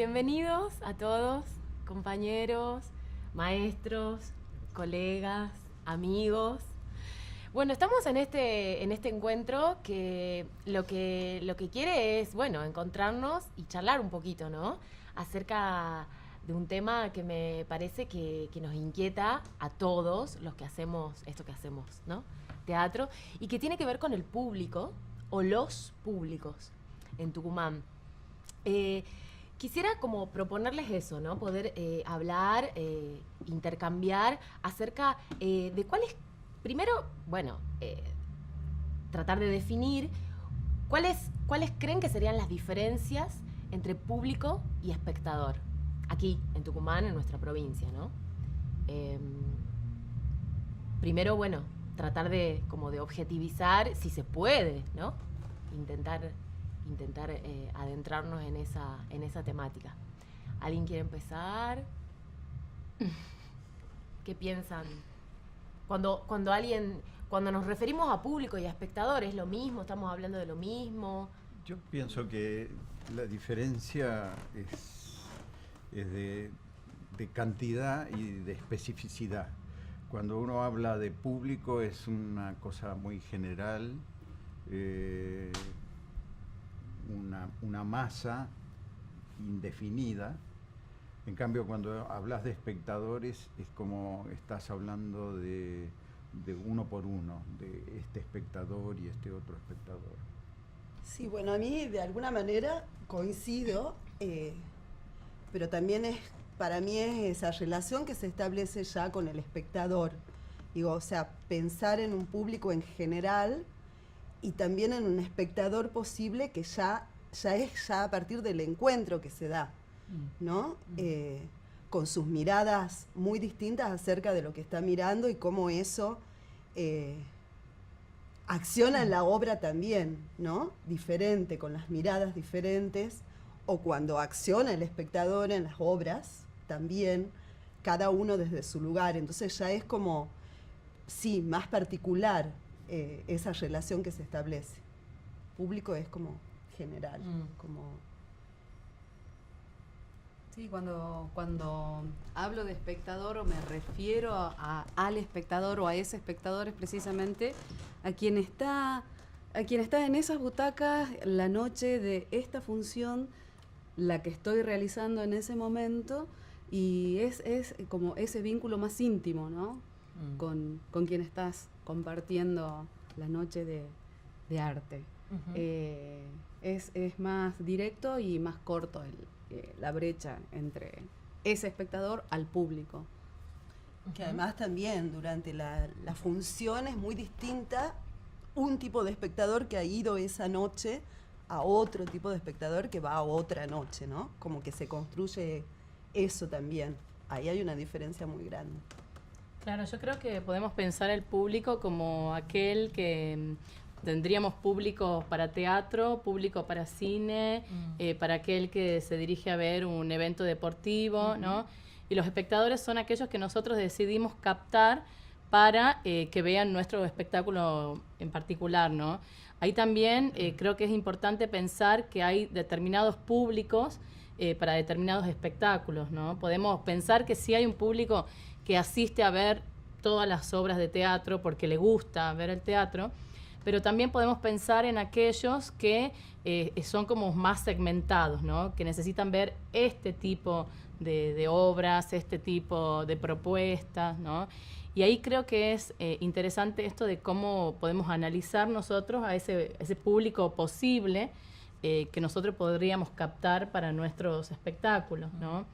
bienvenidos a todos, compañeros, maestros, colegas, amigos. Bueno, estamos en este encuentro que lo que quiere es, bueno, encontrarnos y charlar un poquito, ¿no? Acerca de un tema que me parece que nos inquieta a todos los que hacemos esto que hacemos, ¿no? Teatro, y que tiene que ver con el público o los públicos en Tucumán. Quisiera como proponerles eso, ¿no? Poder hablar, intercambiar acerca de cuáles, primero, bueno, tratar de definir cuáles creen que serían las diferencias entre público y espectador, aquí en Tucumán, en nuestra provincia, ¿no? Primero, bueno, tratar de como de objetivizar si se puede, ¿no? Intentar adentrarnos en esa temática. ¿Alguien quiere empezar? ¿Qué piensan? Cuando nos referimos a público y a espectador, ¿es lo mismo? ¿Estamos hablando de lo mismo? Yo pienso que la diferencia es de cantidad y de especificidad. Cuando uno habla de público es una cosa muy general, una masa indefinida. En cambio, cuando hablas de espectadores es como estás hablando de uno por uno, de este espectador y este otro espectador. Sí, bueno, a mí de alguna manera coincido, pero también para mí es esa relación que se establece ya con el espectador. Digo, o sea, pensar en un público en general y también en un espectador posible que ya es a partir del encuentro que se da, ¿no? Con sus miradas muy distintas acerca de lo que está mirando y cómo eso acciona en la obra también, ¿no? Diferente, con las miradas diferentes, o cuando acciona el espectador en las obras también, cada uno desde su lugar. Entonces ya es como, sí, más particular esa relación que se establece. Público es como general, como... Sí, cuando hablo de espectador o me refiero al espectador o a ese espectador es precisamente a quien está en esas butacas la noche de esta función, la que estoy realizando en ese momento, y es como ese vínculo más íntimo, ¿no? Con quien estás compartiendo la noche de arte. Es más directo y más corto la brecha entre ese espectador al público. Que además también durante la función es muy distinta un tipo de espectador que ha ido esa noche a otro tipo de espectador que va a otra noche, ¿no? Como que se construye eso también. Ahí hay una diferencia muy grande. Claro, yo creo que podemos pensar el público como aquel que tendríamos público para teatro, público para cine, para aquel que se dirige a ver un evento deportivo, ¿no? Y los espectadores son aquellos que nosotros decidimos captar para que vean nuestro espectáculo en particular, ¿no? Ahí también creo que es importante pensar que hay determinados públicos para determinados espectáculos, ¿no? Podemos pensar que sí hay un público que asiste a ver todas las obras de teatro porque le gusta ver el teatro, pero también podemos pensar en aquellos que son como más segmentados, ¿no? Que necesitan ver este tipo de obras, este tipo de propuestas, ¿no? Y ahí creo que es interesante esto de cómo podemos analizar nosotros a ese público posible que nosotros podríamos captar para nuestros espectáculos, ¿no?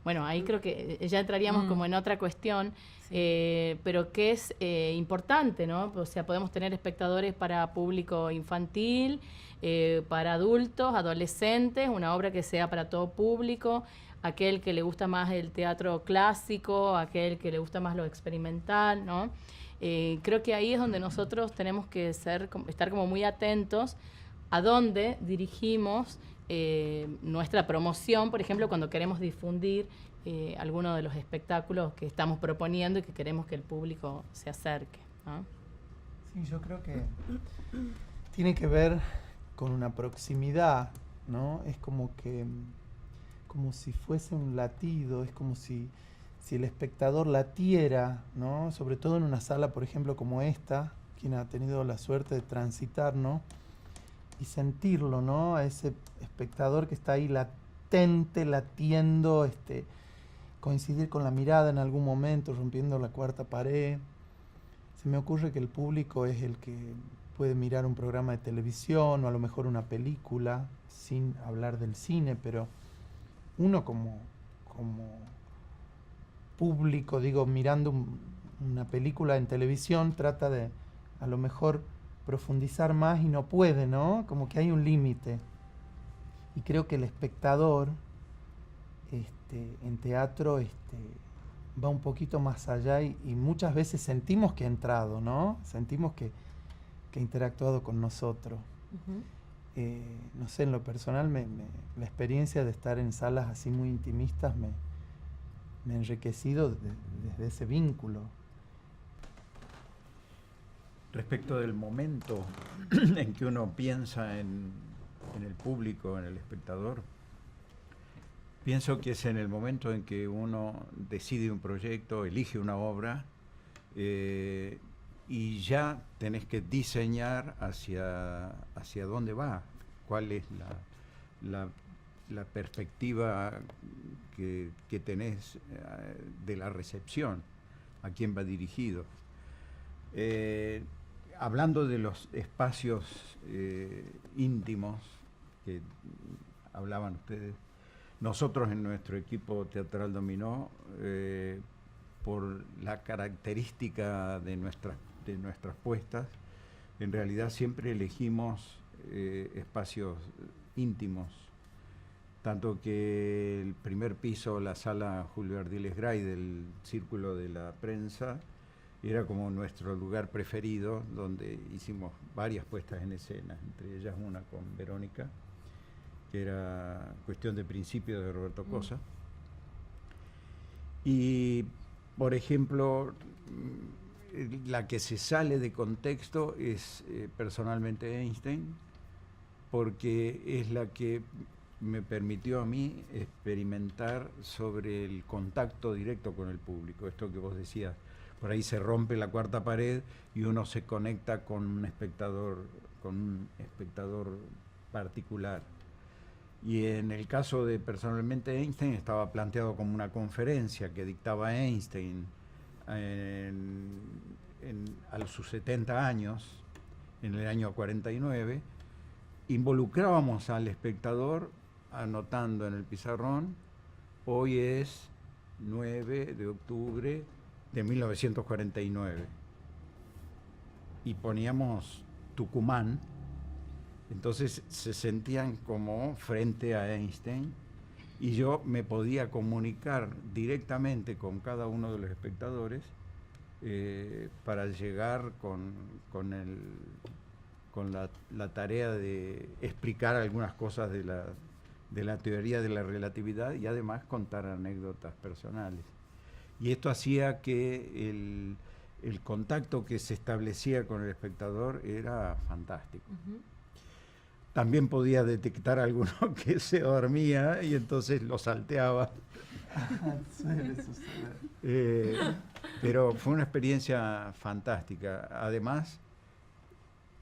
Bueno, ahí creo que ya entraríamos como en otra cuestión, sí. Pero que es importante, ¿no? O sea, podemos tener espectadores para público infantil, para adultos, adolescentes, una obra que sea para todo público, aquel que le gusta más el teatro clásico, aquel que le gusta más lo experimental, ¿no? Creo que ahí es donde nosotros tenemos que estar como muy atentos a dónde dirigimos nuestra promoción, por ejemplo, cuando queremos difundir alguno de los espectáculos que estamos proponiendo y que queremos que el público se acerque, ¿no? Sí, yo creo que tiene que ver con una proximidad, ¿no? Es como como si fuese un latido, es como si el espectador latiera, ¿no? Sobre todo en una sala, por ejemplo, como esta, quien ha tenido la suerte de transitar, ¿no? Y sentirlo, ¿no? A ese espectador que está ahí latente, latiendo, coincidir con la mirada en algún momento, rompiendo la cuarta pared. Se me ocurre que el público es el que puede mirar un programa de televisión o a lo mejor una película, sin hablar del cine, pero uno como público, digo, mirando una película en televisión, trata de a lo mejor profundizar más y no puede, ¿no? Como que hay un límite. Y creo que el espectador en teatro va un poquito más allá y muchas veces sentimos que ha entrado, ¿no? Sentimos que ha interactuado con nosotros. No sé, en lo personal, la experiencia de estar en salas así muy intimistas me ha enriquecido desde ese vínculo. Respecto del momento en que uno piensa en el público, en el espectador, pienso que es en el momento en que uno decide un proyecto, elige una obra, y ya tenés que diseñar hacia dónde va, cuál es la perspectiva que tenés de la recepción, a quién va dirigido. Hablando de los espacios íntimos que hablaban ustedes, nosotros en nuestro equipo teatral Dominó, por la característica de nuestras puestas, en realidad siempre elegimos espacios íntimos, tanto que el primer piso, la sala Julio Ardiles Gray del Círculo de la Prensa, era como nuestro lugar preferido, donde hicimos varias puestas en escena, entre ellas una con Verónica, que era Cuestión de Principio de Roberto Cosa. Y, por ejemplo, la que se sale de contexto es personalmente Einstein, porque es la que me permitió a mí experimentar sobre el contacto directo con el público. Esto que vos decías, por ahí se rompe la cuarta pared y uno se conecta con un espectador particular. Y en el caso de personalmente Einstein estaba planteado como una conferencia que dictaba Einstein a sus 70 años, en el año 49. Involucrábamos al espectador anotando en el pizarrón: hoy es 9 de octubre de 1949. Y poníamos Tucumán. Entonces se sentían como frente a Einstein y yo me podía comunicar directamente con cada uno de los espectadores para llegar con la tarea de explicar algunas cosas de la teoría de la relatividad y además contar anécdotas personales. Y esto hacía que el contacto que se establecía con el espectador era fantástico. También podía detectar a alguno que se dormía y entonces lo salteaba. Suele suceder. Pero fue una experiencia fantástica. Además,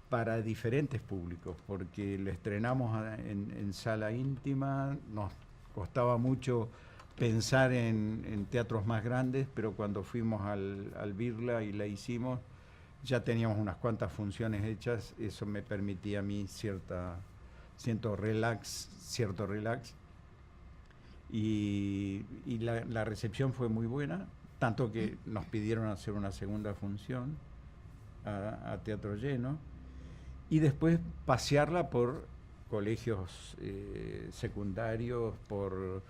para diferentes públicos, porque lo estrenamos en sala íntima, nos costaba mucho pensar en teatros más grandes, pero cuando fuimos al Birla y la hicimos, ya teníamos unas cuantas funciones hechas. Eso me permitía a mí cierto relax, y la recepción fue muy buena, tanto que nos pidieron hacer una segunda función a teatro lleno, y después pasearla por colegios secundarios, por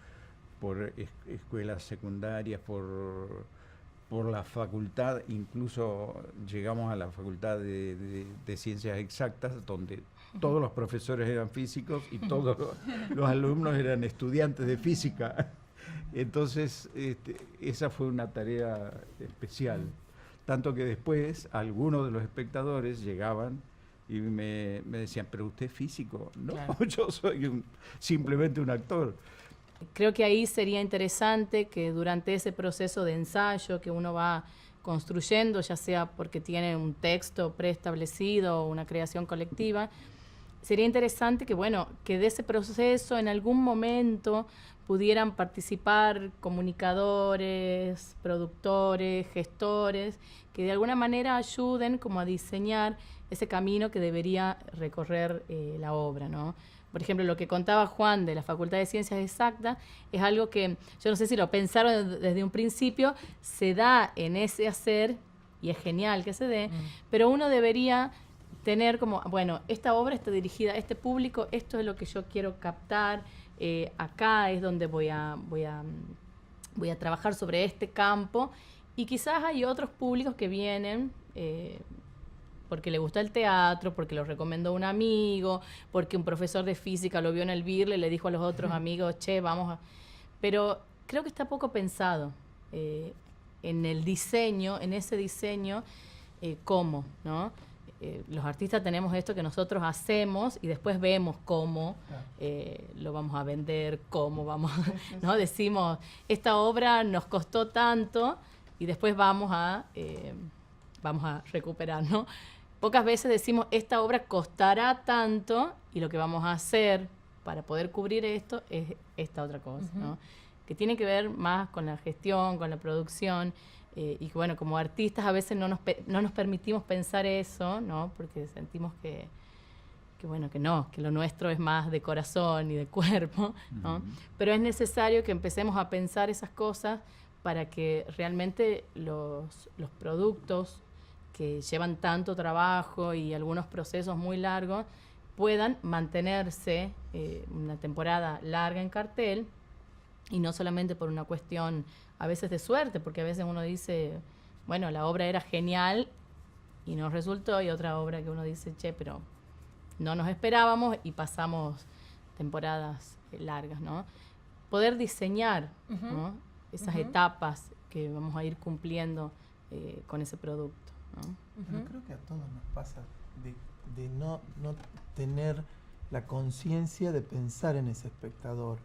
escuelas secundarias, por la facultad. Incluso llegamos a la facultad de Ciencias Exactas, donde todos los profesores eran físicos y todos los alumnos eran estudiantes de física. Entonces, esa fue una tarea especial. Tanto que después algunos de los espectadores llegaban y me decían: ¿pero usted es físico? No, claro. Yo soy simplemente un actor. Creo que ahí sería interesante que durante ese proceso de ensayo que uno va construyendo, ya sea porque tiene un texto preestablecido o una creación colectiva, sería interesante que, bueno, que de ese proceso en algún momento pudieran participar comunicadores, productores, gestores, que de alguna manera ayuden como a diseñar ese camino que debería recorrer la obra, ¿no? Por ejemplo, lo que contaba Juan de la Facultad de Ciencias Exactas es algo que, yo no sé si lo pensaron desde un principio, se da en ese hacer, y es genial que se dé, pero uno debería tener como, bueno, esta obra está dirigida a este público, esto es lo que yo quiero captar, acá es donde voy a trabajar sobre este campo, y quizás hay otros públicos que vienen porque le gusta el teatro, porque lo recomendó un amigo, porque un profesor de física lo vio en el BIRLE y le dijo a los otros amigos, che, vamos a... Pero creo que está poco pensado en el diseño, en ese diseño, cómo, ¿no? Los artistas tenemos esto que nosotros hacemos y después vemos cómo lo vamos a vender, cómo vamos, ¿no? Decimos, esta obra nos costó tanto y después vamos a recuperar, ¿no? Pocas veces decimos, esta obra costará tanto y lo que vamos a hacer para poder cubrir esto es esta otra cosa, ¿no? Que tiene que ver más con la gestión, con la producción, y que, bueno, como artistas a veces no nos permitimos pensar eso, ¿no? Porque sentimos que lo nuestro es más de corazón y de cuerpo, ¿no? Pero es necesario que empecemos a pensar esas cosas para que realmente los productos que llevan tanto trabajo y algunos procesos muy largos puedan mantenerse una temporada larga en cartel, y no solamente por una cuestión a veces de suerte, porque a veces uno dice, bueno, la obra era genial y nos resultó, y otra obra que uno dice, che, pero no nos esperábamos y pasamos temporadas largas, ¿no? Poder diseñar, ¿no? Esas etapas que vamos a ir cumpliendo con ese producto, ¿no? Pero creo que a todos nos pasa de no tener la conciencia de pensar en ese espectador.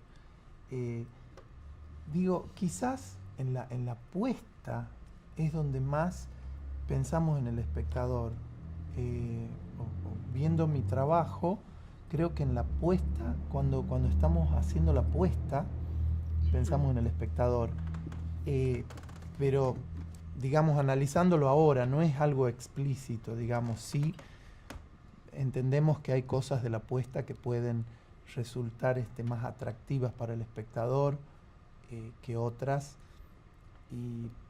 Digo, quizás en la puesta es donde más pensamos en el espectador. Viendo mi trabajo, creo que en la puesta, cuando estamos haciendo la puesta, pensamos en el espectador. Pero, digamos, analizándolo ahora, no es algo explícito, digamos, sí entendemos que hay cosas de la puesta que pueden resultar más atractivas para el espectador que otras,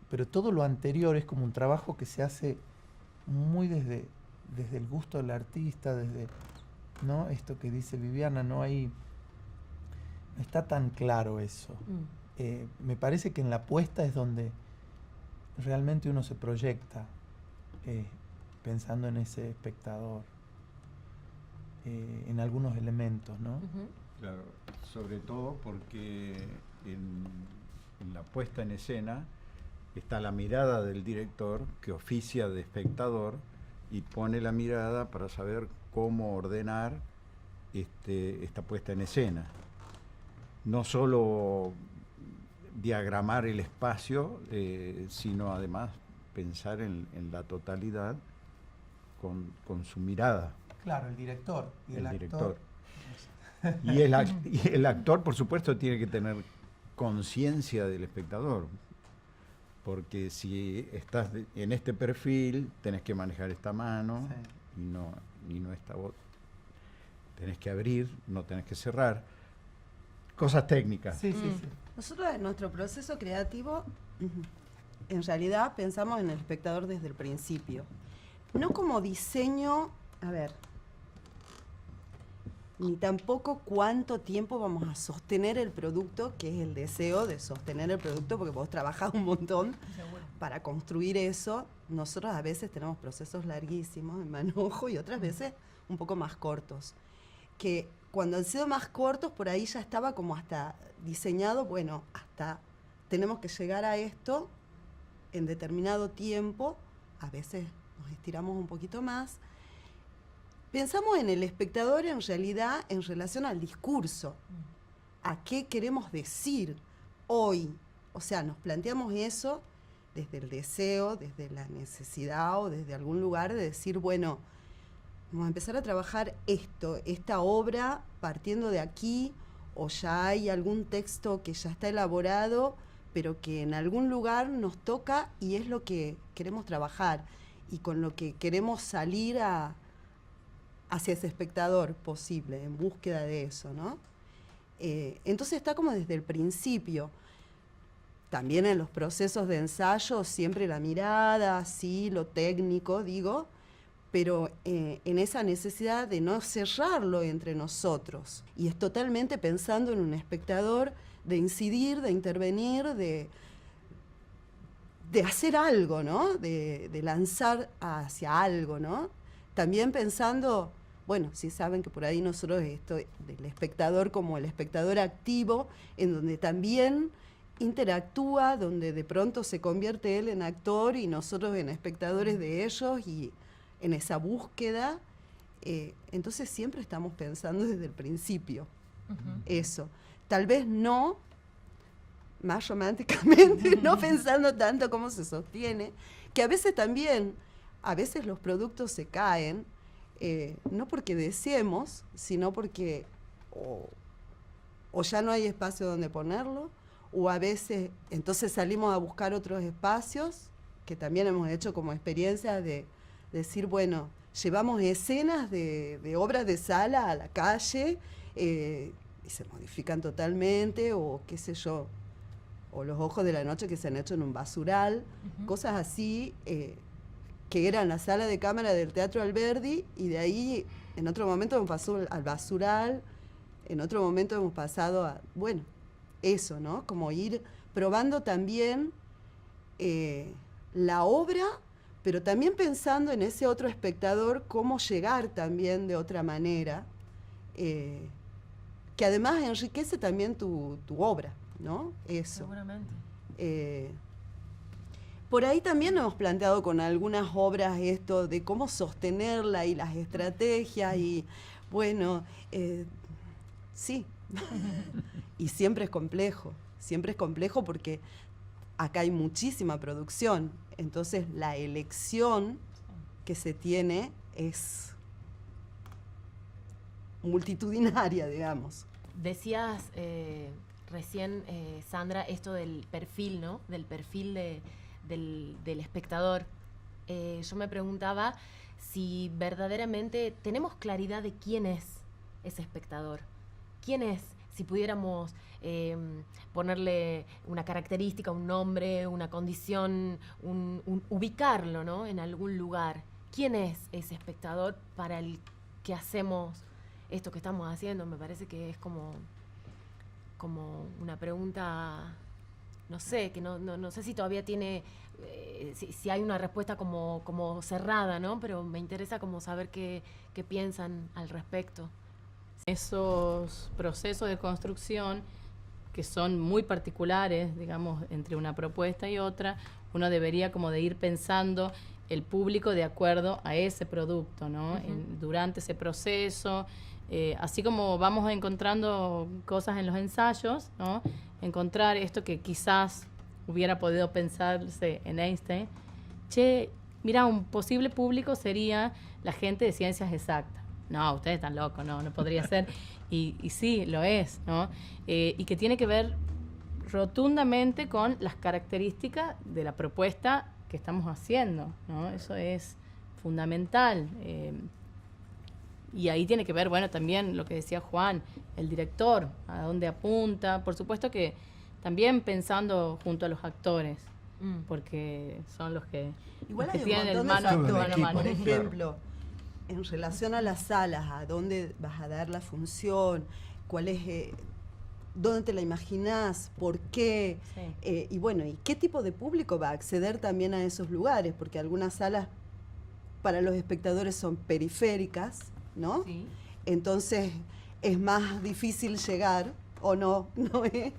pero todo lo anterior es como un trabajo que se hace muy desde el gusto del artista, desde, ¿no? Esto que dice Viviana, no está tan claro eso. Me parece que en la puesta es donde realmente uno se proyecta pensando en ese espectador, en algunos elementos, ¿no? Claro, sobre todo porque en la puesta en escena está la mirada del director que oficia de espectador y pone la mirada para saber cómo ordenar esta puesta en escena. No solo diagramar el espacio, sino además pensar en la totalidad con su mirada. Claro, el director y el actor. Y el actor, por supuesto, tiene que tener conciencia del espectador, porque si estás en este perfil, tenés que manejar esta mano, sí, y no esta otra. Tenés que abrir, no tenés que cerrar. Cosas técnicas. Sí. Nosotros en nuestro proceso creativo, en realidad pensamos en el espectador desde el principio. No como diseño, ni tampoco cuánto tiempo vamos a sostener el producto, que es el deseo de sostener el producto, porque vos trabajás un montón para construir eso. Nosotros a veces tenemos procesos larguísimos en manojo y otras veces un poco más cortos. Que cuando han sido más cortos, por ahí ya estaba como hasta diseñado, bueno, hasta tenemos que llegar a esto en determinado tiempo, a veces nos estiramos un poquito más. Pensamos en el espectador en realidad en relación al discurso, a qué queremos decir hoy. O sea, nos planteamos eso desde el deseo, desde la necesidad o desde algún lugar de decir, bueno, vamos a empezar a trabajar esta obra partiendo de aquí, o ya hay algún texto que ya está elaborado, pero que en algún lugar nos toca y es lo que queremos trabajar y con lo que queremos salir hacia ese espectador posible, en búsqueda de eso, ¿no? Entonces está como desde el principio. También en los procesos de ensayo, siempre la mirada, sí, lo técnico, digo, pero en esa necesidad de no cerrarlo entre nosotros. Y es totalmente pensando en un espectador, de incidir, de intervenir, de hacer algo, ¿no? De lanzar hacia algo, ¿no? También pensando, bueno, si saben que por ahí nosotros esto del espectador como el espectador activo, en donde también interactúa, donde de pronto se convierte él en actor y nosotros en espectadores de ellos y en esa búsqueda. Entonces siempre estamos pensando desde el principio eso. Tal vez no más románticamente, no pensando tanto cómo se sostiene, que a veces también, a veces los productos se caen, no porque deseemos, sino porque o ya no hay espacio donde ponerlo, o a veces entonces salimos a buscar otros espacios, que también hemos hecho como experiencia de decir, bueno, llevamos escenas de obras de sala a la calle y se modifican totalmente, o qué sé yo, o Los ojos de la noche que se han hecho en un basural, cosas así, que eran la sala de cámara del Teatro Alberdi, y de ahí en otro momento hemos pasado al basural, en otro momento hemos pasado a, bueno, eso, ¿no? Como ir probando también la obra, pero también pensando en ese otro espectador, cómo llegar también de otra manera, que además enriquece también tu obra, ¿no? Eso. Seguramente. Por ahí también hemos planteado con algunas obras esto de cómo sostenerla y las estrategias y, bueno, sí. Y siempre es complejo porque acá hay muchísima producción, entonces la elección que se tiene es multitudinaria, digamos. Decías recién, Sandra, esto del perfil, ¿no? Del perfil del espectador. Yo me preguntaba si verdaderamente tenemos claridad de quién es ese espectador. ¿Quién es? Si pudiéramos ponerle una característica, un nombre, una condición, ubicarlo, ¿no? En algún lugar. ¿Quién es ese espectador para el que hacemos esto que estamos haciendo? Me parece que es como una pregunta, no sé, que no sé si todavía tiene, si hay una respuesta como cerrada, ¿no? Pero me interesa como saber qué piensan al respecto. Esos procesos de construcción que son muy particulares, digamos, entre una propuesta y otra, uno debería como de ir pensando el público de acuerdo a ese producto, ¿no? Durante ese proceso, así como vamos encontrando cosas en los ensayos, ¿no? Encontrar esto que quizás hubiera podido pensarse en Einstein. Che, mira, un posible público sería la gente de ciencias exactas. No, ustedes están locos, no podría ser. Y sí, lo es, ¿no? Y que tiene que ver rotundamente con las características de la propuesta que estamos haciendo, ¿no? Eso es fundamental. Y ahí tiene que ver, bueno, también lo que decía Juan, el director, a dónde apunta. Por supuesto que también pensando junto a los actores, porque son los que, igual los que hay tienen el un montón mano de a factores, mano. por ejemplo, en relación a las salas, a dónde vas a dar la función, cuál es, dónde te la imaginás, por qué, Sí. y bueno, y qué tipo de público va a acceder también a esos lugares, porque algunas salas para los espectadores son periféricas, ¿no? Sí. Entonces es más difícil llegar, o no es,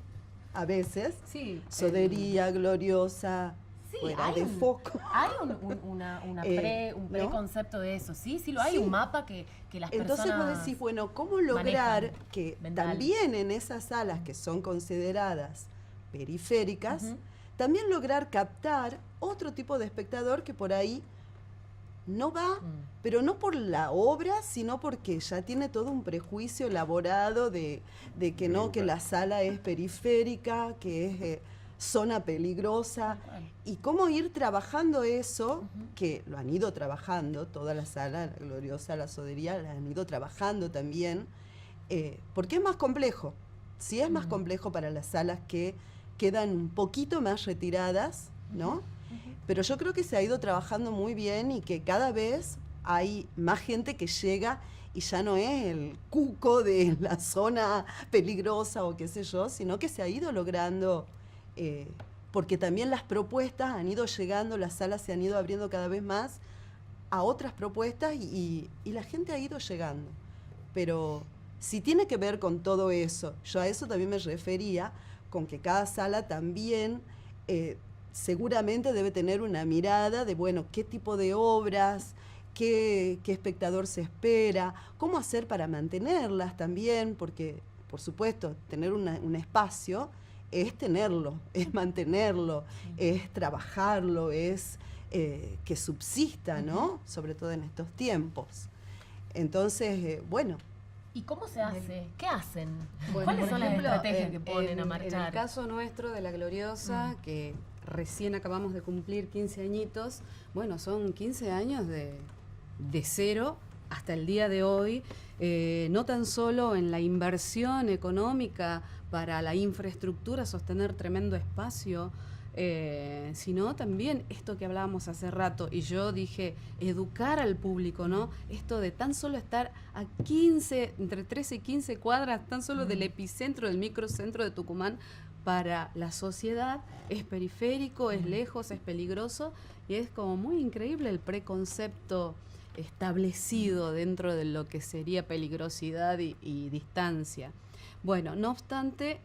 a veces. Sí. Sodería, Gloriosa. Sí, fuera hay de un- foco. Hay un ¿no? preconcepto de eso, sí lo hay, Sí. un mapa que las Entonces personas... vos decís, bueno, ¿cómo lograr manejan que mental. también en esas salas que son consideradas periféricas, Ujú. también lograr captar otro tipo de espectador que por ahí no va, pero no por la obra, sino porque ya tiene todo un prejuicio elaborado de que no, que la sala es periférica, que es zona peligrosa, y cómo ir trabajando eso, que lo han ido trabajando, toda la sala, la Gloriosa, la Sodería, la han ido trabajando también, porque es más complejo. Sí es más complejo para las salas que quedan un poquito más retiradas, ¿no? Pero yo creo que se ha ido trabajando muy bien y que cada vez hay más gente que llega y ya no es el cuco de la zona peligrosa o qué sé yo, sino que se ha ido logrando, porque también las propuestas han ido llegando, las salas se han ido abriendo cada vez más a otras propuestas y la gente ha ido llegando. Pero si tiene que ver con todo eso, yo a eso también me refería, con que cada sala también seguramente debe tener una mirada de, bueno, qué tipo de obras, qué espectador se espera, cómo hacer para mantenerlas también, porque, por supuesto, tener un espacio es tenerlo, es mantenerlo, es trabajarlo, es que subsista, ¿no? Sobre todo en estos tiempos. Entonces, bueno. ¿Y cómo se hace? ¿Qué hacen? Bueno, ¿Cuáles por son ejemplo, las estrategias que ponen a En marchar? el caso nuestro de La Gloriosa, que recién acabamos de cumplir 15 añitos, bueno, son 15 años de cero hasta el día de hoy, no tan solo en la inversión económica para la infraestructura, sostener tremendo espacio, sino también esto que hablábamos hace rato, y yo dije, educar al público, ¿no? Esto de tan solo estar a 15, entre 13 y 15 cuadras, tan solo del epicentro, del microcentro de Tucumán, para la sociedad, es periférico, es lejos, es peligroso, y es como muy increíble el preconcepto establecido dentro de lo que sería peligrosidad y distancia. Bueno, no obstante,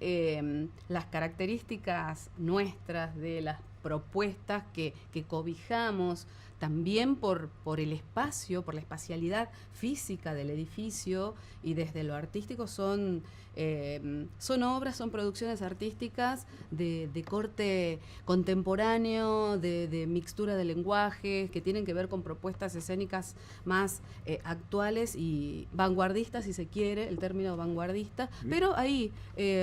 las características nuestras de las propuestas que cobijamos también por el espacio, por la espacialidad física del edificio y desde lo artístico son obras, son producciones artísticas de corte contemporáneo, de mixtura de lenguajes, que tienen que ver con propuestas escénicas más actuales y vanguardistas, si se quiere, el término vanguardista, pero ahí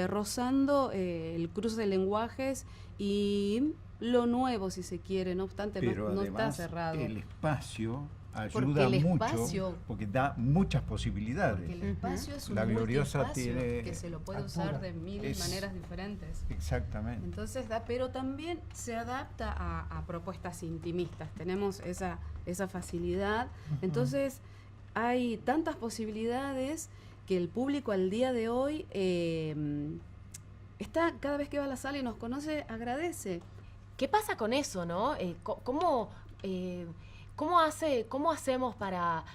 rozando el cruce de lenguajes y lo nuevo, si se quiere, no obstante, Pero no está además, cerrado. el espacio Porque ayuda el mucho espacio- porque da muchas posibilidades. Porque el espacio es un La Gloriosa multiespacio tiene que se lo puede altura. usar de mil Es- maneras diferentes. Exactamente. Entonces pero también se adapta a propuestas intimistas. Tenemos esa facilidad. Entonces hay tantas posibilidades que el público al día de hoy está, cada vez que va a la sala y nos conoce, agradece. ¿Qué pasa con eso, no? ¿Cómo hacemos para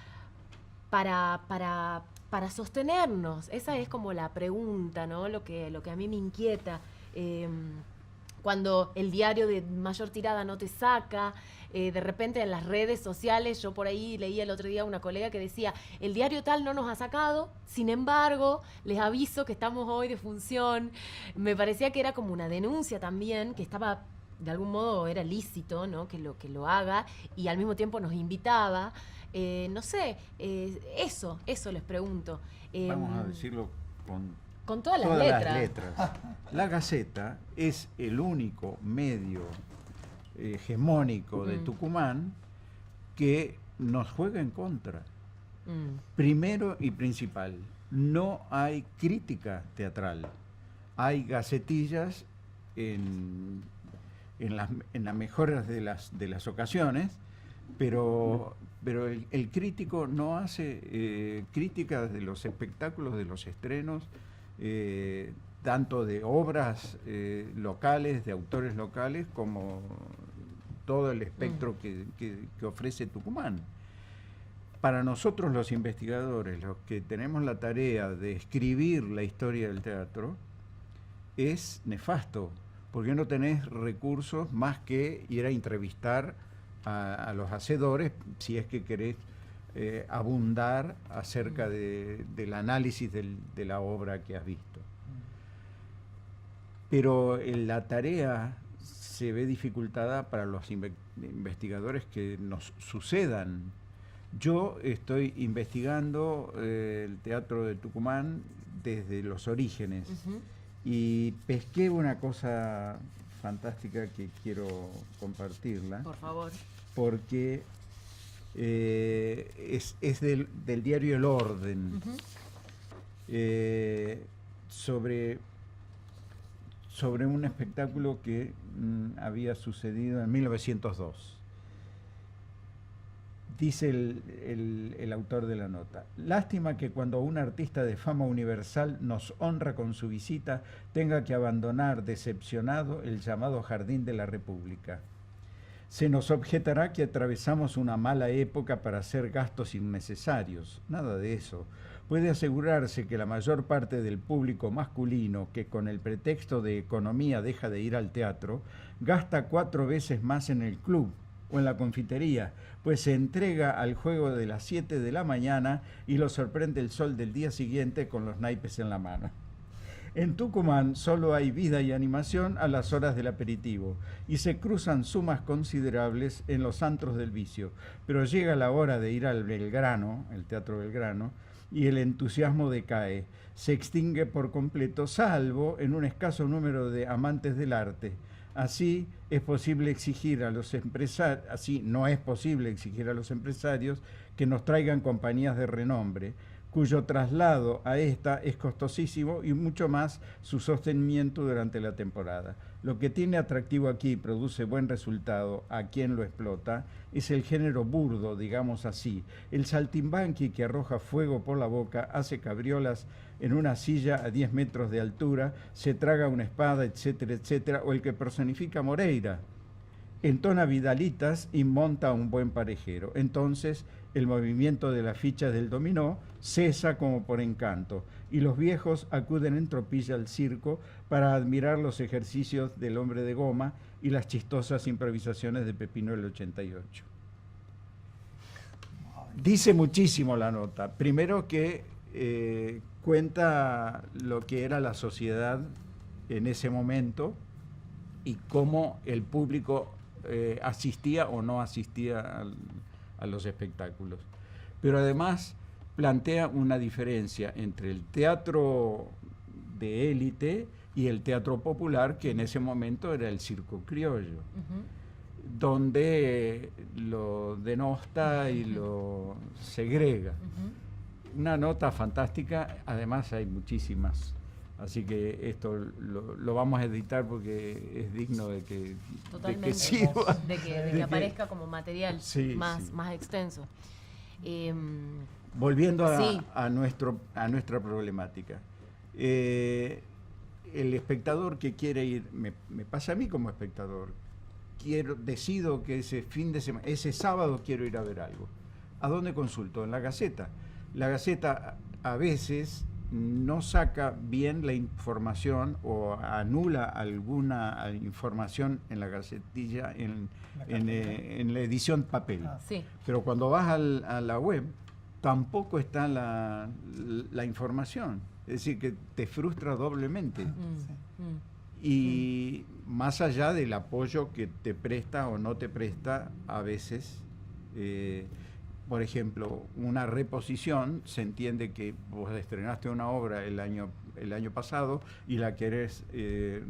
sostenernos? Esa es como la pregunta, ¿no? Lo que a mí me inquieta. Cuando el diario de mayor tirada no te saca, de repente en las redes sociales, yo por ahí leía el otro día a una colega que decía, el diario tal no nos ha sacado, sin embargo, les aviso que estamos hoy de función. Me parecía que era como una denuncia también, que estaba, de algún modo era lícito, ¿no? que lo haga, y al mismo tiempo nos invitaba. No sé, eso les pregunto. Vamos a decirlo con todas las letras. La Gaceta es el único medio hegemónico de Tucumán que nos juega en contra. Primero y principal, no hay crítica teatral. Hay gacetillas en las mejores de las ocasiones, pero el crítico no hace crítica de los espectáculos, de los estrenos, tanto de obras locales, de autores locales, como todo el espectro que ofrece Tucumán. Para nosotros los investigadores, los que tenemos la tarea de escribir la historia del teatro, es nefasto, porque no tenés recursos más que ir a entrevistar a los hacedores, si es que querés abundar acerca del análisis de la obra que has visto. Pero la tarea se ve dificultada para los investigadores que nos sucedan. Yo estoy investigando el Teatro de Tucumán desde los orígenes y pesqué una cosa fantástica que quiero compartirla. Por favor. Porque es del diario El Orden, sobre un espectáculo que había sucedido en 1902. Dice el autor de la nota: lástima que cuando un artista de fama universal nos honra con su visita, tenga que abandonar decepcionado el llamado Jardín de la República. Se nos objetará que atravesamos una mala época para hacer gastos innecesarios. Nada de eso. Puede asegurarse que la mayor parte del público masculino que con el pretexto de economía deja de ir al teatro, gasta 4 veces más en el club o en la confitería, pues se entrega al juego de las 7 de la mañana y lo sorprende el sol del día siguiente con los naipes en la mano. En Tucumán solo hay vida y animación a las horas del aperitivo y se cruzan sumas considerables en los antros del vicio, pero llega la hora de ir al Belgrano, el Teatro Belgrano, y el entusiasmo decae, se extingue por completo, salvo en un escaso número de amantes del arte. Así no es posible exigir a los empresarios que nos traigan compañías de renombre, cuyo traslado a esta es costosísimo y mucho más su sostenimiento durante la temporada. Lo que tiene atractivo aquí y produce buen resultado a quien lo explota es el género burdo, digamos así. El saltimbanqui que arroja fuego por la boca, hace cabriolas en una silla a 10 metros de altura, se traga una espada, etcétera, etcétera, o el que personifica a Moreira. Entona vidalitas y monta un buen parejero. Entonces el movimiento de las fichas del dominó cesa como por encanto y los viejos acuden en tropilla al circo para admirar los ejercicios del hombre de goma y las chistosas improvisaciones de Pepino el 88. Dice muchísimo la nota. Primero que cuenta lo que era la sociedad en ese momento y cómo el público asistía o no asistía a los espectáculos. Pero además plantea una diferencia entre el teatro de élite y el teatro popular, que en ese momento era el circo criollo, donde lo denosta y lo segrega. Una nota fantástica, además hay muchísimas. Así que esto lo vamos a editar porque es digno de que sirva. De que aparezca como material más extenso. Volviendo a nuestra problemática. El espectador que quiere ir, me pasa a mí como espectador, decido que ese sábado quiero ir a ver algo. ¿A dónde consulto? En la Gaceta. La Gaceta a veces no saca bien la información o anula alguna información en la gacetilla, en la edición papel. Pero cuando vas a la web, tampoco está la información. Es decir, que te frustra doblemente. Y más allá del apoyo que te presta o no te presta a veces, por ejemplo, una reposición, se entiende que vos estrenaste una obra el año pasado y la querés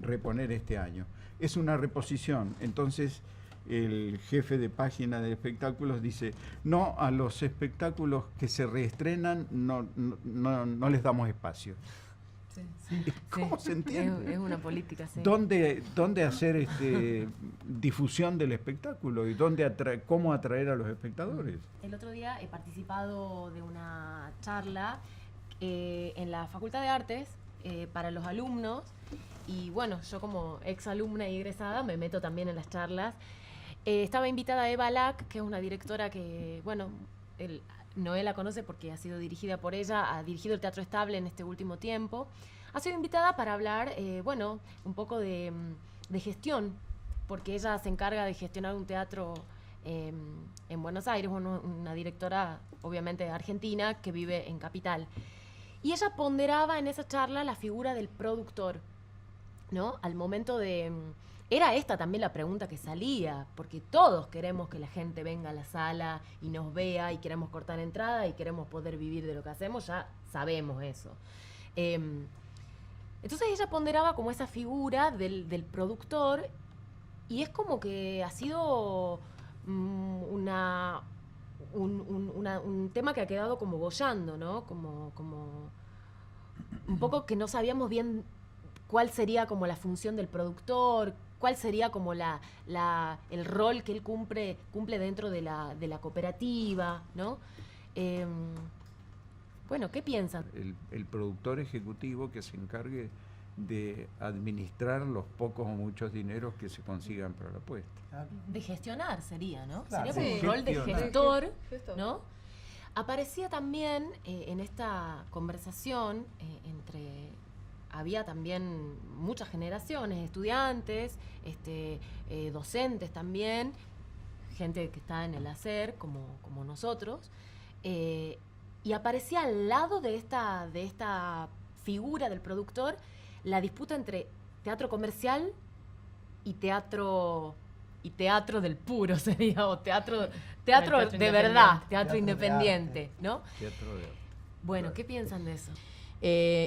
reponer este año. Es una reposición, entonces el jefe de página de espectáculos dice: no, a los espectáculos que se reestrenan no les damos espacio. ¿Cómo se entiende? Es una política, sí. ¿Dónde hacer difusión del espectáculo y cómo atraer a los espectadores? El otro día he participado de una charla en la Facultad de Artes para los alumnos y bueno, yo como exalumna y egresada me meto también en las charlas. Estaba invitada Eva Lack, que es una directora que, bueno, Noé la conoce porque ha sido dirigida por ella, ha dirigido el Teatro Estable en este último tiempo. Ha sido invitada para hablar, un poco de gestión, porque ella se encarga de gestionar un teatro en Buenos Aires, una directora obviamente argentina que vive en Capital. Y ella ponderaba en esa charla la figura del productor, ¿no? Al momento de... Era esta también la pregunta que salía, porque todos queremos que la gente venga a la sala y nos vea, y queremos cortar entrada y queremos poder vivir de lo que hacemos, ya sabemos eso. Entonces ella ponderaba como esa figura del productor, y es como que ha sido un tema que ha quedado como boyando, ¿no? Como un poco que no sabíamos bien cuál sería como la función del productor, cuál sería como el rol que él cumple dentro de la cooperativa, ¿no? Bueno, ¿qué piensan? El productor ejecutivo que se encargue de administrar los pocos o muchos dineros que se consigan para la apuesta. De gestionar sería, ¿no? Claro. Sería como Sí. un rol de Gestionar. gestor, Gestor. ¿no? Aparecía también en esta conversación había también muchas generaciones, estudiantes, docentes también, gente que está en el hacer, como nosotros, y aparecía al lado de esta figura del productor la disputa entre teatro comercial y teatro del puro sería, o teatro de verdad, teatro de independiente, arte. ¿no? Teatro de... Bueno, ¿qué piensan de eso?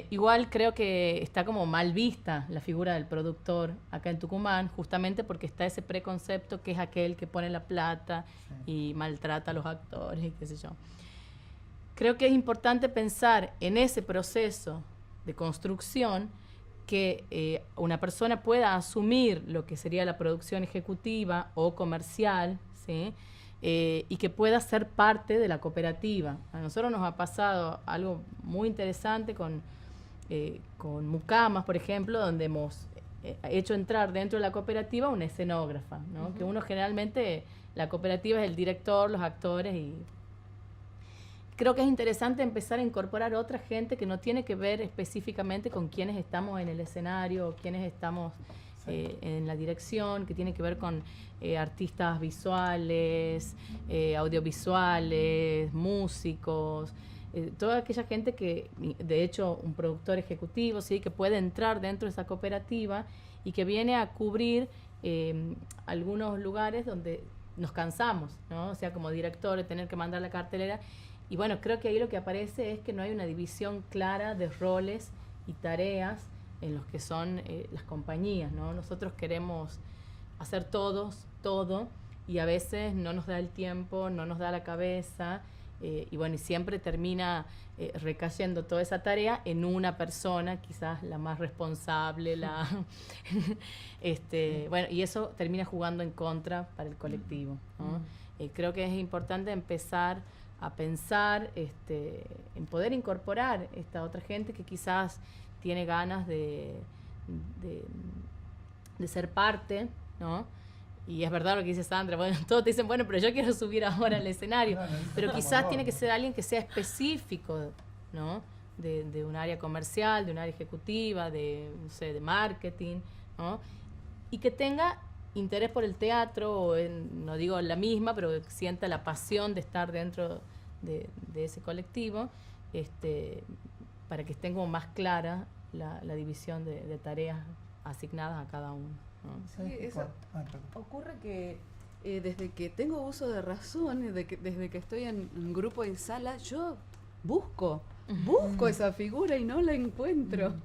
Igual creo que está como mal vista la figura del productor acá en Tucumán, justamente porque está ese preconcepto que es aquel que pone la plata y maltrata a los actores y qué sé yo. Creo que es importante pensar en ese proceso de construcción, que una persona pueda asumir lo que sería la producción ejecutiva o comercial, ¿sí? Y que pueda ser parte de la cooperativa. A nosotros nos ha pasado algo muy interesante con Mucamas, por ejemplo, donde hemos hecho entrar dentro de la cooperativa una escenógrafa, ¿no? Que uno generalmente, la cooperativa es el director, los actores, y creo que es interesante empezar a incorporar otra gente que no tiene que ver específicamente con quienes estamos en el escenario o quienes estamos en la dirección, que tiene que ver con artistas visuales, audiovisuales, músicos, toda aquella gente que, de hecho, un productor ejecutivo, ¿sí? Que puede entrar dentro de esa cooperativa y que viene a cubrir algunos lugares donde nos cansamos, ¿no? O sea, como director, de tener que mandar la cartelera. Y bueno, creo que ahí lo que aparece es que no hay una división clara de roles y tareas en los que son las compañías, ¿no? Nosotros queremos hacer todo, y a veces no nos da el tiempo, no nos da la cabeza, y bueno, y siempre termina recayendo toda esa tarea en una persona, quizás la más responsable, bueno, y eso termina jugando en contra para el colectivo, ¿no? Creo que es importante empezar a pensar en poder incorporar esta otra gente que quizás tiene ganas de ser parte, ¿no? Y es verdad lo que dice Sandra, bueno, todos te dicen, bueno, pero yo quiero subir ahora al escenario, pero quizás tiene que ser alguien que sea específico, ¿no? De un área comercial, de un área ejecutiva, no sé, de marketing, ¿no? Y que tenga interés por el teatro, o no digo la misma, pero que sienta la pasión de estar dentro de ese colectivo, para que esté como más clara la división de tareas asignadas a cada uno, ¿no? Sí, eso ocurre que desde que tengo uso de razón, desde que estoy en grupo en sala, yo busco esa figura y no la encuentro,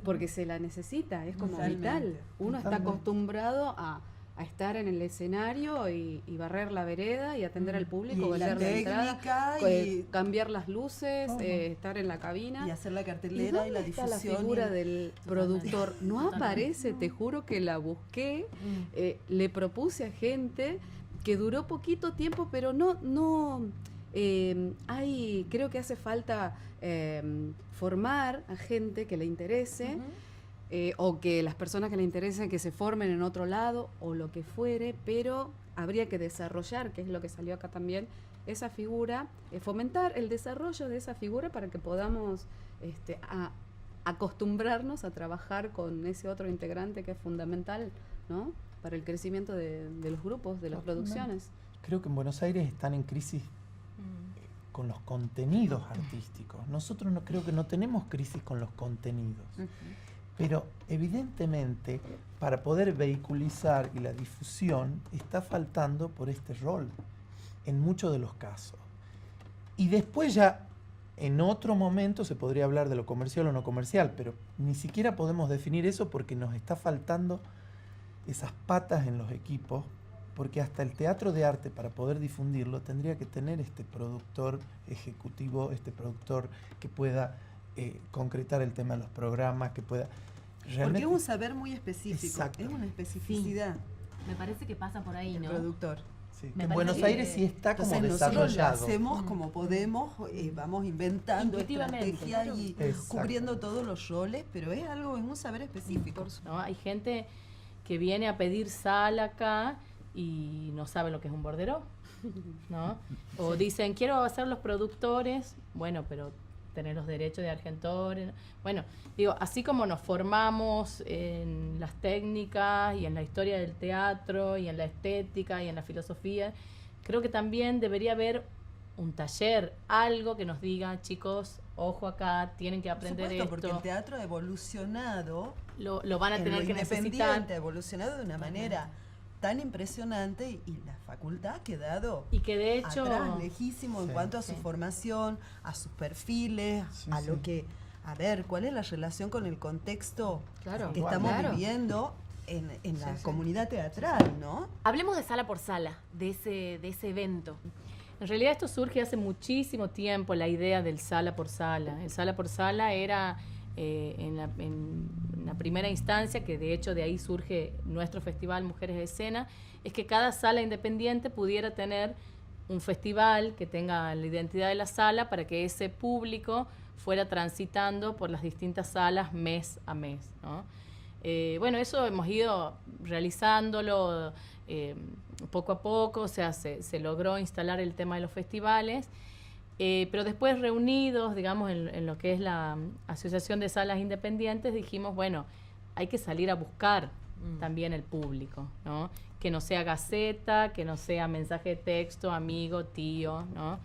porque se la necesita, es como vital. Uno está acostumbrado a estar en el escenario y barrer la vereda y atender al público, Y vender la la entrada, técnica y cambiar las luces, estar en la cabina. y hacer la ¿Y cartelera y la dónde está difusión. la figura y- del productor? No aparece, te juro que la busqué, le propuse a gente que duró poquito tiempo, pero creo que hace falta formar a gente que le interese, o que las personas que le interesen que se formen en otro lado o lo que fuere, pero habría que desarrollar, que es lo que salió acá también, esa figura, fomentar el desarrollo de esa figura para que podamos acostumbrarnos a trabajar con ese otro integrante que es fundamental, ¿no? Para el crecimiento de los grupos, de las producciones. Creo que en Buenos Aires están en crisis con los contenidos artísticos. Nosotros creo que no tenemos crisis con los contenidos. Pero evidentemente, para poder vehiculizar y la difusión, está faltando por este rol, en muchos de los casos. Y después ya, en otro momento, se podría hablar de lo comercial o no comercial, pero ni siquiera podemos definir eso porque nos está faltando esas patas en los equipos, porque hasta el teatro de arte, para poder difundirlo, tendría que tener este productor ejecutivo, este productor que pueda concretar el tema de los programas, que pueda realmente... Porque es un saber muy específico, Exacto. es una especificidad Me parece que pasa por ahí, del ¿no? productor. Sí, Me en parece Buenos que- Aires sí está como Entonces nosotros lo desarrollado. hacemos como podemos, vamos inventando Intuitivamente, estrategias claro. y Exacto. cubriendo todos los roles, pero es un saber específico. ¿No? Hay gente que viene a pedir sal acá y no sabe lo que es un bordero, ¿no? O dicen, quiero hacer los productores, bueno, pero tener los derechos de Argentores. Bueno, digo, así como nos formamos en las técnicas y en la historia del teatro y en la estética y en la filosofía, creo que también debería haber un taller, algo que nos diga, chicos, ojo acá, tienen que Por aprender supuesto, porque esto. el teatro ha evolucionado, Lo van a en tener lo que necesitar. independiente, ha evolucionado de una manera tan impresionante y la facultad ha quedado Y que de hecho... atrás, lejísimo en Sí, cuanto a su sí. formación, a sus perfiles, Sí, a sí. lo que, a ver, cuál es la relación con el contexto Claro, que estamos claro. viviendo en la sí. comunidad teatral, ¿no? Hablemos de Sala por Sala, de ese evento. En realidad esto surge hace muchísimo tiempo, la idea del sala por sala. El sala por sala era en la primera instancia, que de hecho de ahí surge nuestro festival Mujeres de Escena, es que cada sala independiente pudiera tener un festival que tenga la identidad de la sala para que ese público fuera transitando por las distintas salas mes a mes, ¿no? Bueno, eso hemos ido realizándolo poco a poco, o sea, se logró instalar el tema de los festivales, pero después reunidos, digamos, en lo que es la Asociación de Salas Independientes, dijimos, bueno, hay que salir a buscar también el público, ¿no? Que no sea gaceta, que no sea mensaje de texto, amigo, tío, ¿no?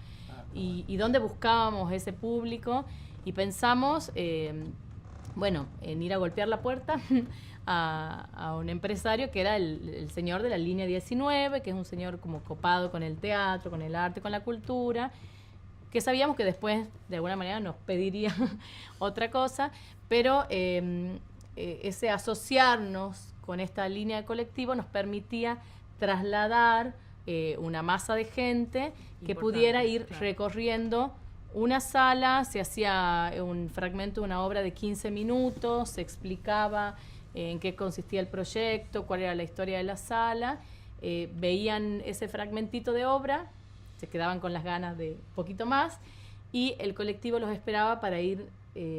Y dónde buscábamos ese público, y pensamos, bueno, en ir a golpear la puerta a un empresario que era el señor de la línea 19, que es un señor como copado con el teatro, con el arte, con la cultura, que sabíamos que después de alguna manera nos pediría otra cosa, pero ese asociarnos con esta línea de colectivo nos permitía trasladar una masa de gente que Importante, pudiera ir claro. recorriendo una sala, se hacía un fragmento de una obra de 15 minutos, se explicaba en qué consistía el proyecto, cuál era la historia de la sala, veían ese fragmentito de obra, se quedaban con las ganas de un poquito más, y el colectivo los esperaba para ir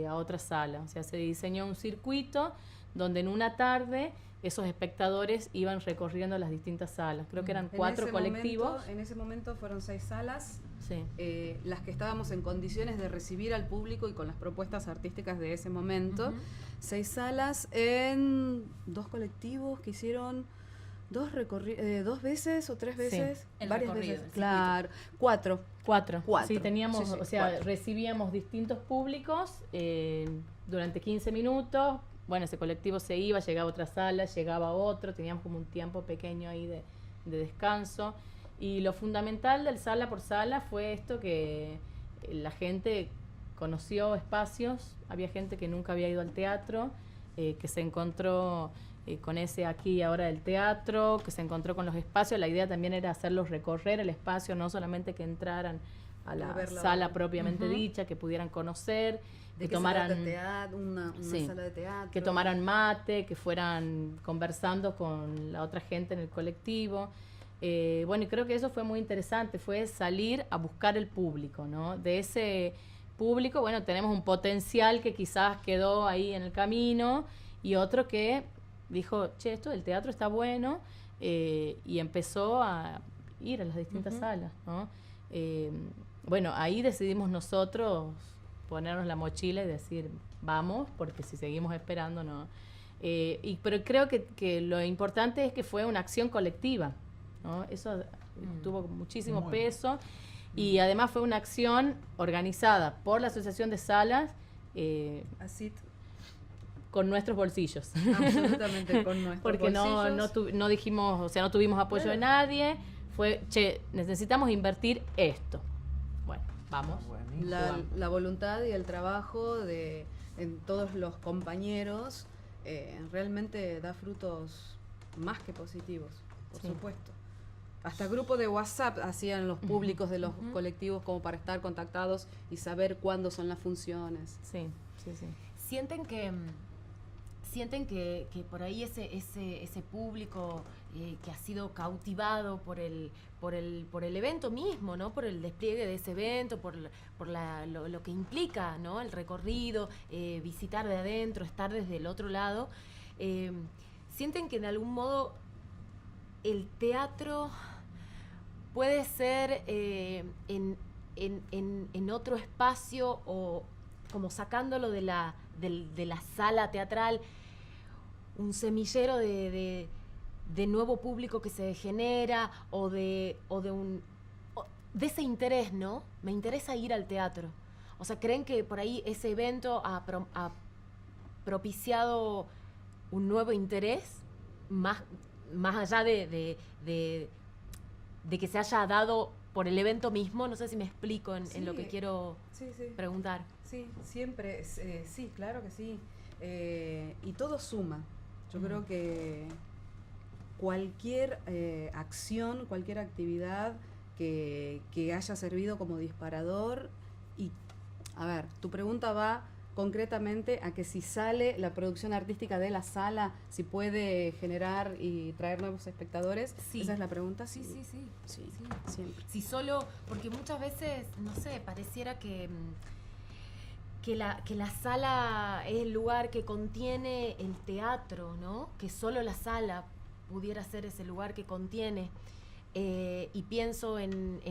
a otra sala. O sea, se diseñó un circuito donde en una tarde esos espectadores iban recorriendo las distintas salas. Creo que eran 4 colectivos. En ese momento fueron 6 salas, Sí. las que estábamos en condiciones de recibir al público y con las propuestas artísticas de ese momento. Ujú. 6 salas en 2 colectivos que hicieron 2 veces o 3 veces. el varias recorrido, veces. el Claro, 4. 4. Cuatro. Sí, teníamos, Sí, sí, o sea, 4. recibíamos distintos públicos durante 15 minutos. Bueno, ese colectivo se iba, llegaba a otra sala, llegaba otro, teníamos como un tiempo pequeño ahí de descanso. Y lo fundamental del sala por sala fue esto, que la gente conoció espacios, había gente que nunca había ido al teatro, que se encontró con ese aquí y ahora del teatro, que se encontró con los espacios. La idea también era hacerlos recorrer el espacio, no solamente que entraran a la ver la sala obra. propiamente Ujú. dicha, que pudieran conocer, ¿De que qué se trata tomaran... el teatro? Una Sí. sala de teatro. que tomaran mate, que fueran conversando con la otra gente en el colectivo. Bueno, y creo que eso fue muy interesante, fue salir a buscar el público, ¿no? De ese público, bueno, tenemos un potencial que quizás quedó ahí en el camino, y otro que dijo, che, esto del teatro está bueno, y empezó a ir a las distintas Ujú. salas, ¿no? Bueno, ahí decidimos nosotros ponernos la mochila y decir, vamos, porque si seguimos esperando, no. Pero creo que lo importante es que fue una acción colectiva, ¿no? Eso tuvo muchísimo peso y además fue una acción organizada por la Asociación de Salas, Así, con nuestros bolsillos. absolutamente, con nuestros Porque bolsillos. no dijimos, o sea, no tuvimos apoyo de nadie. Fue, necesitamos invertir esto. Bueno, vamos. La voluntad y el trabajo en todos los compañeros realmente da frutos más que positivos, por supuesto. Hasta grupos de WhatsApp hacían los públicos de los colectivos como para estar contactados y saber cuándo son las funciones. Sí. ¿Sienten que por ahí ese público que ha sido cautivado por el evento mismo, ¿no? Por el despliegue de ese evento, por lo que implica, ¿no? El recorrido, visitar de adentro, estar desde el otro lado, sienten que de algún modo el teatro puede ser en otro espacio, o como sacándolo de la sala teatral, un semillero de nuevo público que se genera, o de ese interés, ¿no? Me interesa ir al teatro. O sea, ¿creen que por ahí ese evento ha propiciado un nuevo interés más allá de que se haya dado por el evento mismo? No sé si me explico en lo que quiero preguntar. Sí, siempre, sí, claro que sí. Y todo suma. Yo creo que cualquier acción, cualquier actividad que haya servido como disparador, y, a ver, tu pregunta va concretamente a que si sale la producción artística de la sala, si puede generar y traer nuevos espectadores. Sí. ¿Esa es la pregunta? Sí, Siempre. Si solo, porque muchas veces, no sé, pareciera que la sala es el lugar que contiene el teatro, ¿no? Que solo la sala pudiera ser ese lugar que contiene. Y pienso en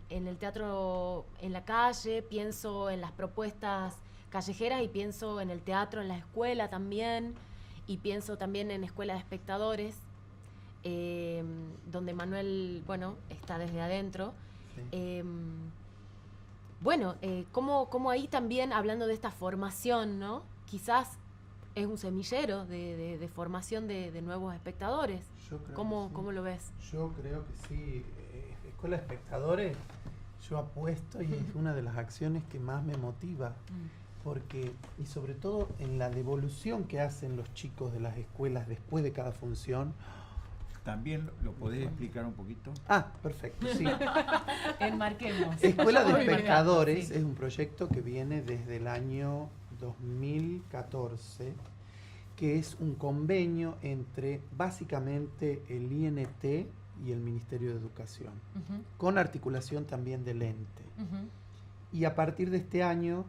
el teatro en la calle, pienso en las propuestas callejeras, y pienso en el teatro en la escuela también, y pienso también en Escuela de Espectadores, donde Manuel, bueno, está desde adentro. Sí. Como ahí también, hablando de esta formación, ¿no? Quizás es un semillero de formación de nuevos espectadores. ¿Cómo lo ves? Yo creo que sí. Escuela de Espectadores, yo apuesto, y es una de las acciones que más me motiva, porque, y sobre todo en la devolución que hacen los chicos de las escuelas después de cada función. ¿También lo podés explicar un poquito? Perfecto, sí. Enmarquemos. Escuela de Espectadores es un proyecto que viene desde el año 2014, que es un convenio entre básicamente el INT y el Ministerio de Educación, con articulación también del ente. Y a partir de este año,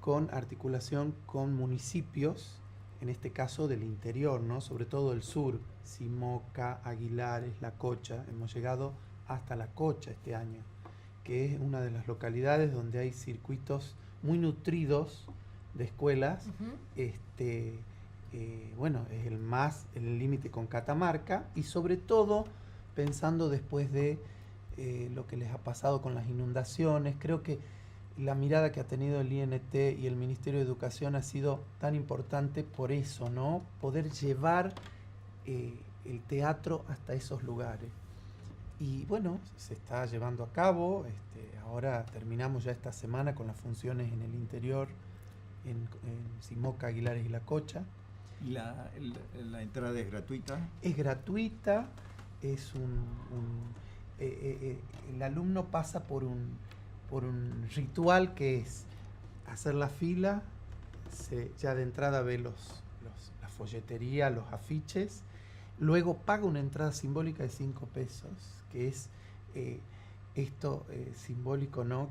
con articulación con municipios, en este caso del interior, ¿no? Sobre todo del sur, Simoca, Aguilares, La Cocha. Hemos llegado hasta La Cocha este año, que es una de las localidades donde hay circuitos muy nutridos de escuelas. Bueno, es el límite con Catamarca, y sobre todo pensando después de lo que les ha pasado con las inundaciones. Creo que la mirada que ha tenido el INT y el Ministerio de Educación ha sido tan importante por eso, ¿no? Poder llevar el teatro hasta esos lugares. Y bueno, se está llevando a cabo. Ahora terminamos ya esta semana con las funciones en el interior, en Simoca, Aguilares y La Cocha. ¿Y la entrada es gratuita? Es gratuita. Es el alumno pasa por un ritual que es hacer la fila. Ya de entrada ve la folletería, los afiches. Luego paga una entrada simbólica de 5 pesos, que es esto simbólico, ¿no?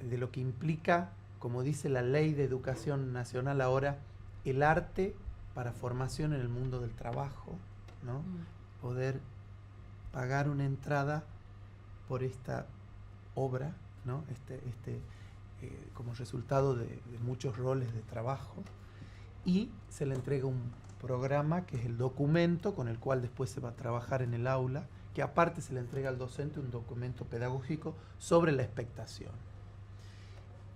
De lo que implica, como dice la Ley de Educación Nacional ahora, el arte para formación en el mundo del trabajo, ¿no? Poder pagar una entrada por esta obra, ¿no? como resultado de muchos roles de trabajo, y se le entrega un programa que es el documento con el cual después se va a trabajar en el aula, que aparte se le entrega al docente un documento pedagógico sobre la expectación.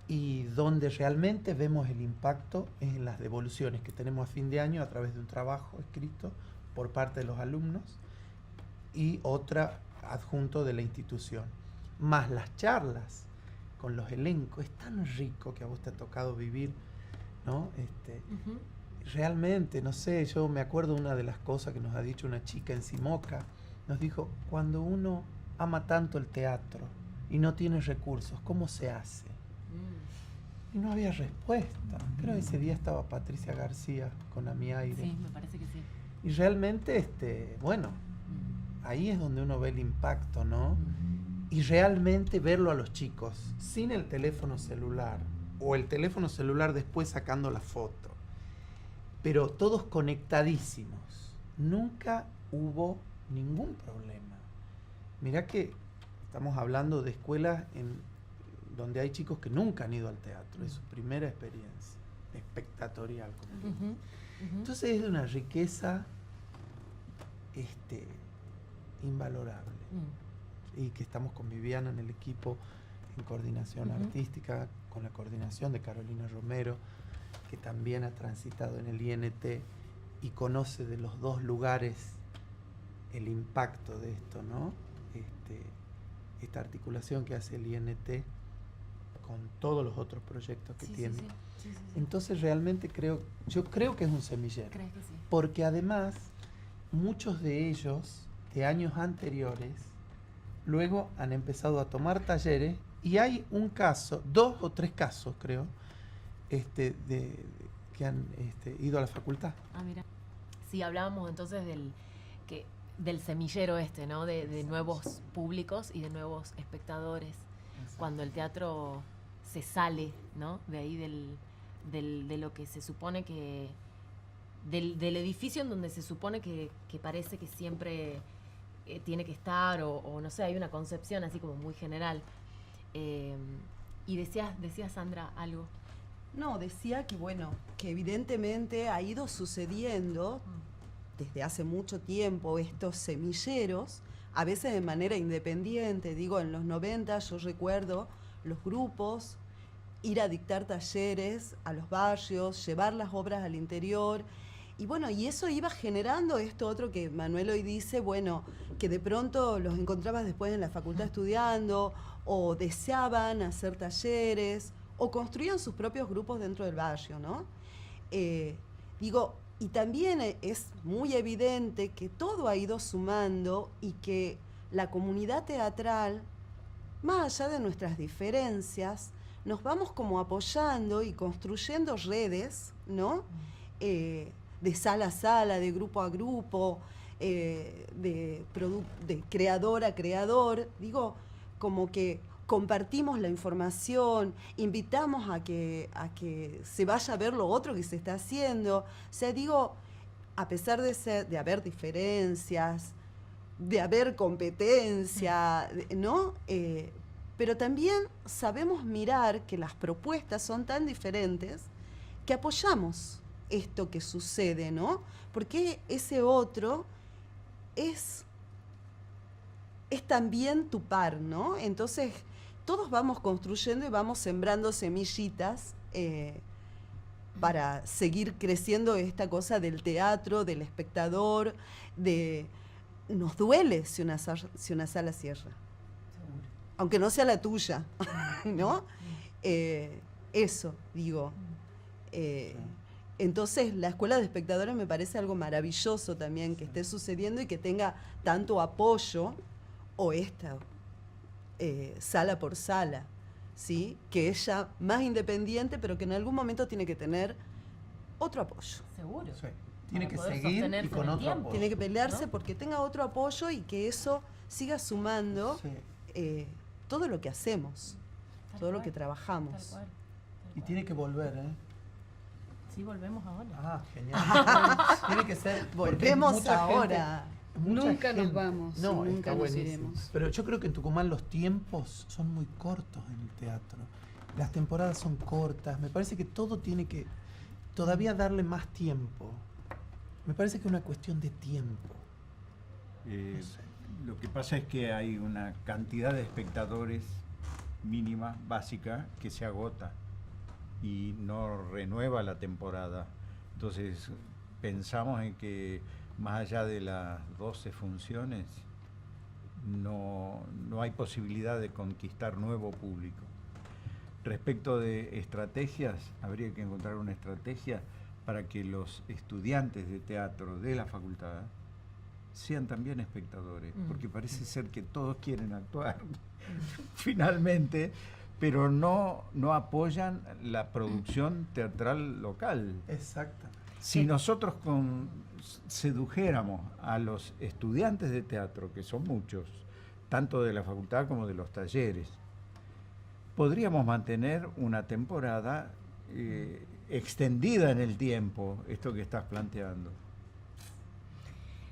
Y donde realmente vemos el impacto es en las devoluciones que tenemos a fin de año a través de un trabajo escrito por parte de los alumnos y otra adjunto de la institución. Más las charlas con los elencos. Es tan rico que a vos te ha tocado vivir, ¿no? Realmente, no sé, yo me acuerdo una de las cosas que nos ha dicho una chica en Simoca. Nos dijo, cuando uno ama tanto el teatro y no tiene recursos, ¿cómo se hace? Y no había respuesta. Creo que ese día estaba Patricia García con A Mi Aire. Sí, me parece que sí. Y realmente, bueno, ahí es donde uno ve el impacto, ¿no? Y realmente verlo a los chicos sin el teléfono celular, o el teléfono celular después sacando la foto, pero todos conectadísimos. Nunca hubo ningún problema. Mirá que estamos hablando de escuelas donde hay chicos que nunca han ido al teatro, es su primera experiencia espectatorial. Entonces es de una riqueza invalorable. Y que estamos con Viviana en el equipo en coordinación artística, con la coordinación de Carolina Romero, que también ha transitado en el INT y conoce de los dos lugares el impacto de esto, ¿no? Esta articulación que hace el INT con todos los otros proyectos que tiene. Sí. Entonces realmente yo creo que es un semillero. ¿Crees que sí? Porque además muchos de ellos de años anteriores luego han empezado a tomar talleres y hay un caso, 2 o 3 casos creo, que han ido a la facultad. Ah, mira. Sí, hablábamos entonces del semillero ¿no? De nuevos públicos y de nuevos espectadores. Exacto. Cuando el teatro se sale, ¿no? De ahí de lo que se supone que... Del edificio en donde se supone que parece que siempre tiene que estar, o no sé, hay una concepción así como muy general. Y decías, Sandra, algo. No, decía que bueno, que evidentemente ha ido sucediendo desde hace mucho tiempo estos semilleros, a veces de manera independiente. Digo, en los 90 yo recuerdo los grupos, ir a dictar talleres a los barrios, llevar las obras al interior. Y bueno, y eso iba generando esto otro que Manuel hoy dice, bueno, que de pronto los encontrabas después en la facultad estudiando, o deseaban hacer talleres, o construían sus propios grupos dentro del barrio, ¿no? Digo, y también es muy evidente que todo ha ido sumando y que la comunidad teatral, más allá de nuestras diferencias, nos vamos como apoyando y construyendo redes, ¿no? De sala a sala, de grupo a grupo, de creador a creador. Digo, como que compartimos la información, invitamos a que se vaya a ver lo otro que se está haciendo. O sea, digo, a pesar de haber diferencias, de haber competencia, ¿no? Pero también sabemos mirar que las propuestas son tan diferentes que apoyamos esto que sucede, ¿no? Porque ese otro es también tu par, ¿no? Entonces, todos vamos construyendo y vamos sembrando semillitas para seguir creciendo esta cosa del teatro, del espectador, nos duele si una sala cierra. Aunque no sea la tuya, ¿no? Eso, digo. Entonces, la escuela de espectadores me parece algo maravilloso también que esté sucediendo y que tenga tanto apoyo, o esta sala por sala, ¿sí? Que es ya más independiente, pero que en algún momento tiene que tener otro apoyo. Seguro. Sí. Tiene que poder seguir y sostenerse con en el otro tiempo. apoyo. Tiene que pelearse ¿no? porque tenga otro apoyo y que eso siga sumando Sí. todo lo que hacemos, Tal todo lo cual, que trabajamos. Tal cual. Y tiene que volver, ¿eh? Sí, volvemos ahora. Ah, genial. Tiene que ser. porque Volvemos mucha ahora. mucha Nunca nos vamos, No, nunca está nos buenísimo. iremos. Pero yo creo que en Tucumán los tiempos son muy cortos en el teatro. las temporadas son cortas, me parece que todo tiene que todavía darle más tiempo. Me parece que es una cuestión de tiempo. No sé. Lo que pasa es que hay una cantidad de espectadores mínima, básica, que se agota y no renueva la temporada. Entonces pensamos en que más allá de las 12 funciones no hay posibilidad de conquistar nuevo público. Respecto de estrategias, habría que encontrar una estrategia para que los estudiantes de teatro de la facultad sean también espectadores, porque parece ser que todos quieren actuar finalmente, pero no apoyan la producción teatral local. Exacto. Si nosotros sedujéramos a los estudiantes de teatro, que son muchos, tanto de la facultad como de los talleres, podríamos mantener una temporada extendida en el tiempo, esto que estás planteando.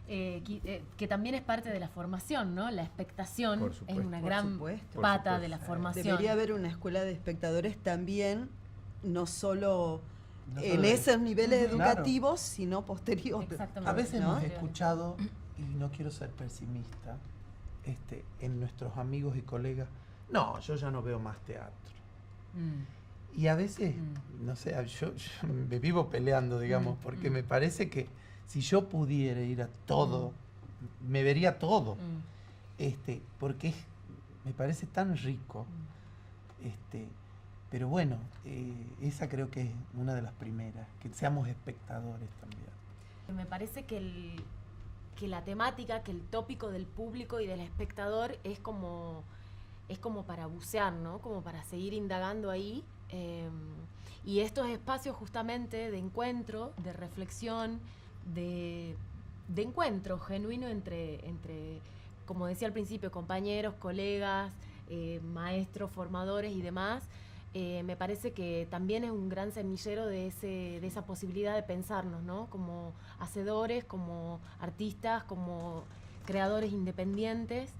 Que también es parte de la formación, ¿no? La expectación Por es supuesto. una Por gran supuesto. pata Por de la supuesto. formación. Debería haber una escuela de espectadores también, no solo No en solo de- esos niveles Claro. educativos, sino posteriores. Exactamente. A veces ¿no? hemos escuchado, y no quiero ser pesimista, en nuestros amigos y colegas, no, yo ya no veo más teatro. Y a veces, no sé, yo me vivo peleando, digamos, porque me parece que si yo pudiera ir a todo, me vería todo, porque me parece tan rico. Pero bueno, esa creo que es una de las primeras, que seamos espectadores también. Me parece que la temática, que el tópico del público y del espectador es como para bucear, ¿no? Como para seguir indagando ahí. Y estos espacios justamente de encuentro, de reflexión, de encuentro genuino entre, como decía al principio, compañeros, colegas, maestros, formadores y demás, me parece que también es un gran semillero de esa posibilidad de pensarnos, ¿no? Como hacedores, como artistas, como creadores independientes.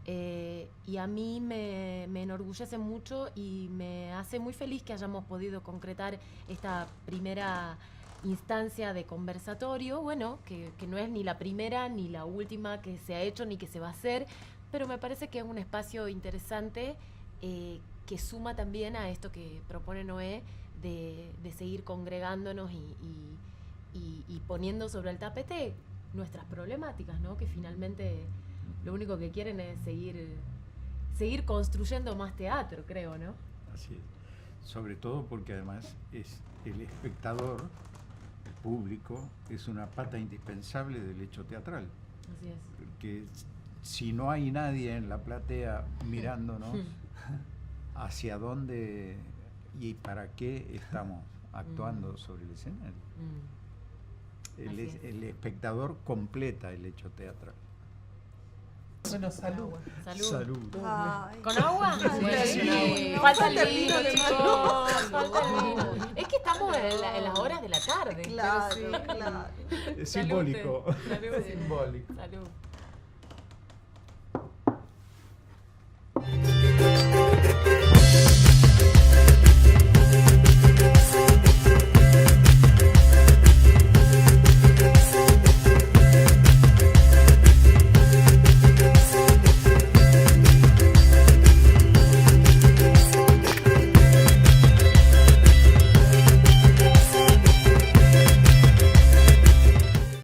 Y a mí me enorgullece mucho y me hace muy feliz que hayamos podido concretar esta primera instancia de conversatorio, bueno, que no es ni la primera ni la última que se ha hecho ni que se va a hacer, pero me parece que es un espacio interesante que suma también a esto que propone Noé de seguir congregándonos y poniendo sobre el tapete nuestras problemáticas, ¿no? Que finalmente lo único que quieren es seguir construyendo más teatro, creo, ¿no? Así es. Sobre todo porque además es el espectador, el público, es una pata indispensable del hecho teatral. Así es. Porque si no hay nadie en la platea mirándonos, ¿hacia dónde y para qué estamos actuando sobre el escenario? Así es. El espectador completa el hecho teatral. Bueno, salud. Salud. Ay. ¿Con agua? Sí. Falta Falta el el vino, vino, chicos. Falta el vino. Es que estamos en las horas de la tarde. Claro, pero sí. claro. Es simbólico. Salud. Simbólico. Salud.